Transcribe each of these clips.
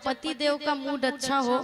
पति देव का मूड अच्छा हो,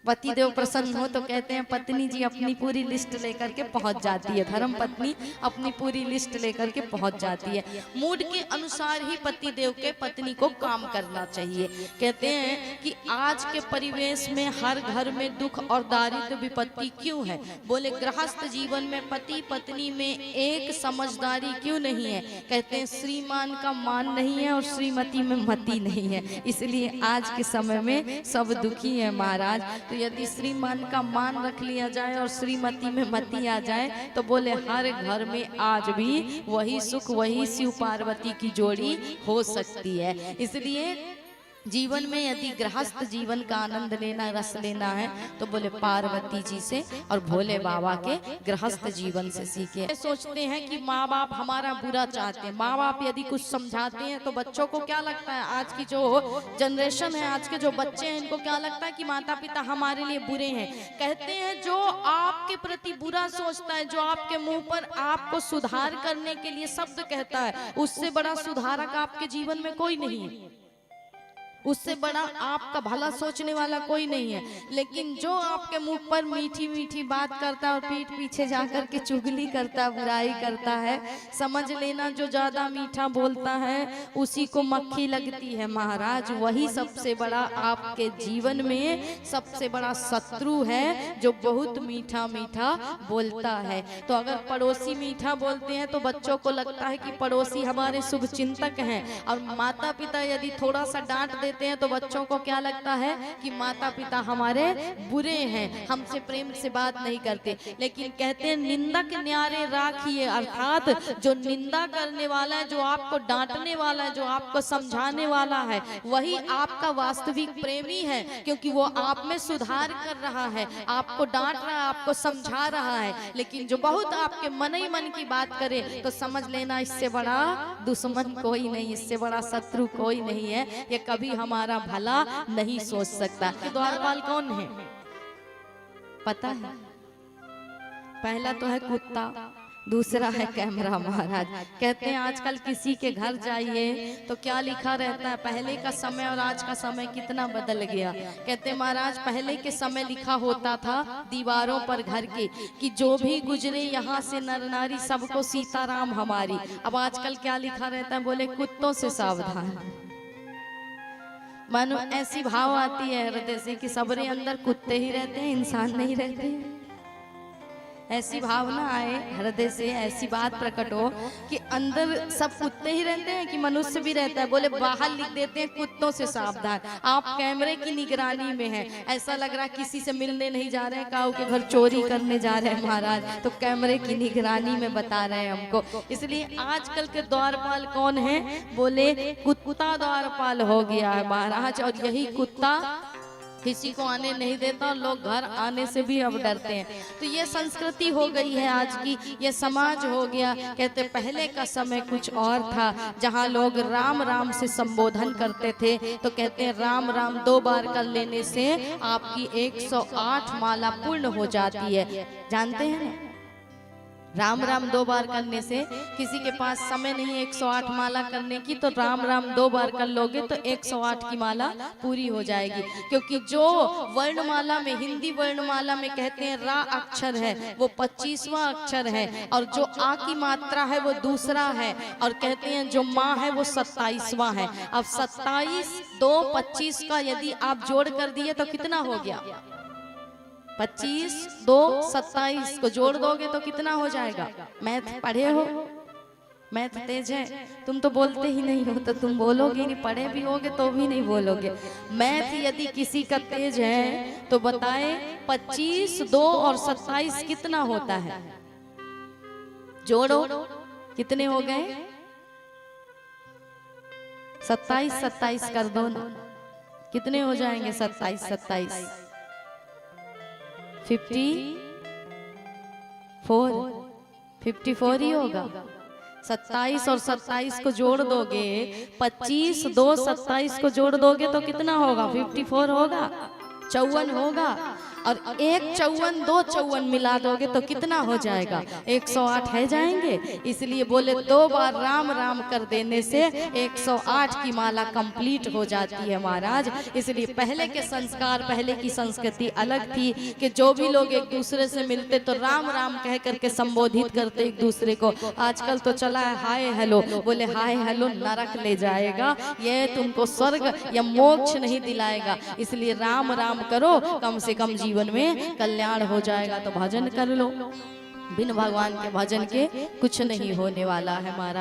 पति देव प्रसन्न हो, तो कहते हैं पत्नी जी अपनी पूरी लिस्ट लेकर के पहुंच जाती है। धर्म पत्नी अपनी पूरी लिस्ट लेकर के पहुंच जाती है। मूड के अनुसार ही पति देव के पत्नी को काम करना चाहिए। कहते हैं कि आज के परिवेश में हर घर में दुख और दारिद्र विपत्ति क्यों है? बोले गृहस्थ जीवन में पति पत्नी में एक समझदारी क्यों नहीं है? कहते हैं श्रीमान का मान नहीं है और श्रीमती में मति नहीं है, इसलिए आज के समय में सब दुखी है महाराज। तो यदि श्रीमान का मान रख लिया जाए और श्रीमती में मति आ जाए तो बोले हर घर में आज भी वही सुख, वही शिव पार्वती की जोड़ी हो सकती है। इसलिए जीवन में यदि गृहस्थ जीवन का आनंद लेना, रस लेना है तो बोले पार्वती जी से और भोले बाबा के गृहस्थ जीवन से सीखे। सोचते हैं कि माँ बाप हमारा बुरा चाहते हैं, माँ बाप यदि कुछ समझाते हैं तो बच्चों को क्या लगता है, आज की जो जनरेशन है, आज के जो बच्चे हैं, इनको क्या लगता है कि माता पिता हमारे लिए बुरे हैं। कहते हैं जो आपके प्रति बुरा सोचता है, जो आपके मुंह पर आपको सुधार करने के लिए शब्द कहता है, उससे बड़ा सुधारक आपके जीवन में कोई नहीं है, उससे बड़ा आपका भला सोचने वाला कोई नहीं है। लेकिन जो आपके मुंह पर मीठी मीठी बात करता है और पीठ पीछे जाकर के चुगली करता है, बुराई करता है, समझ लेना जो ज्यादा मीठा बोलता है उसी को मक्खी लगती है महाराज। वही सबसे बड़ा आपके जीवन में सबसे बड़ा शत्रु है, जो बहुत मीठा मीठा बोलता है। तो अगर पड़ोसी मीठा बोलते हैं तो बच्चों को लगता है कि पड़ोसी हमारे शुभ चिंतक हैं, और माता पिता यदि थोड़ा सा डांट हैं तो बच्चों को क्या लगता है कि माता पिता हमारे बुरे हैं, हमसे प्रेम से बात नहीं करते। लेकिन कहते हैं निंदक न्यारे राखिए, अर्थात जो निंदा करने वाला है, जो आपको डांटने वाला है, जो आपको समझाने वाला है, वही आपका वास्तविक प्रेमी है, क्योंकि वो आप में सुधार कर रहा है, आपको डांट रहा है, आपको समझा रहा है। लेकिन जो बहुत आपके मन ही मन की बात करे तो समझ लेना इससे बड़ा दुश्मन कोई नहीं, इससे बड़ा शत्रु कोई नहीं है, ये कभी हमारा भला नहीं सोच सकता। द्वारपाल कौन है पता है? पहला तो है कुत्ता, दूसरा है कैमरा महाराज। कहते हैं आजकल किसी के घर जाइए तो क्या लिखा रहता है, पहले का समय और आज का समय कितना बदल गया। कहते हैं महाराज पहले के समय लिखा होता था दीवारों पर घर के कि जो भी गुजरे यहाँ से नर नारी सबको सीताराम हमारी। अब आजकल क्या लिखा रहता है, बोले कुत्तों से सावधान। मानो ऐसी भाव आती है हृदय से कि सबरे अंदर कुत्ते ही रहते हैं, इंसान नहीं रहते हैं। ऐसी भावना आए हृदय से, ऐसी बात प्रकट हो कि अंदर सब कुत्ते ही रहते हैं कि मनुष्य भी रहता है। बोले बाहर लिख देते हैं कुत्तों से सावधान, आप कैमरे की निगरानी में हैं। ऐसा लग रहा है किसी से मिलने नहीं जा रहे हैं, काऊ के घर चोरी करने जा रहे हैं महाराज, तो कैमरे की निगरानी में बता रहे हैं हमको। इसलिए आजकल के द्वारपाल कौन है, बोले कुत्ता द्वारपाल हो गया है महाराज। और यही कुत्ता किसी को आने नहीं देता और लोग घर आने से भी अब डरते हैं। तो ये संस्कृति हो गई है आज की, ये समाज हो गया। कहते पहले का समय कुछ और था, जहाँ लोग राम राम से संबोधन करते थे। तो कहते हैं राम राम 2 बार कर लेने से आपकी 108 माला पूर्ण हो जाती है। जानते हैं ना, राम राम 2 बार करने से, किसी के पास समय नहीं 108 माला करने की, तो राम राम 2 बार कर लोगे तो 108 की माला पूरी हो जाएगी। क्योंकि जो वर्णमाला में, हिंदी वर्णमाला में कहते हैं रा अक्षर है, वो 25वां अक्षर है, और जो आ की मात्रा है वो दूसरा है, और कहते हैं जो माँ है वो 27वां है। अब 27, 2, 25 का यदि आप जोड़ कर दिए तो कितना हो गया? 25, 2, 27 को जोड़ दोगे तो कितना हो जाएगा? मैथ पढ़े हो, मैथ तेज है, तुम तो बोलते ही नहीं हो, तो तुम बोलोगे नहीं, पढ़े भी होगे तो भी नहीं बोलोगे। मैथ यदि किसी का तेज है तो बताए 25, 2 और 27 कितना होता है? जोड़ो, कितने हो गए? 27, 27 कर दो ना, कितने हो जाएंगे? 27, 27 54 ही होगा। 27 और 27 को जोड़ दोगे, 25, 2, 27 को जोड़ दोगे तो कितना होगा? 54 होगा, 54 होगा। और 1 54 2 54 मिला दोगे तो कितना हो जाएगा? 108 है जाएंगे। इसलिए बोले 2 बार राम राम कर देने से 108 की माला कंप्लीट हो जाती है महाराज। इसलिए पहले के संस्कार, पहले की संस्कृति अलग थी कि जो भी लोग एक दूसरे से मिलते तो राम राम कह करके संबोधित करते एक दूसरे को। आजकल तो चला है हाय हेलो, बोले हाय हेलो नरक ले जाएगा, ये तुमको स्वर्ग या मोक्ष नहीं दिलाएगा। इसलिए राम राम करो, कम से कम जीवन में कल्याण हो जाएगा। तो भजन कर लो, बिन भगवान के भजन के कुछ नहीं होने वाला है महाराज।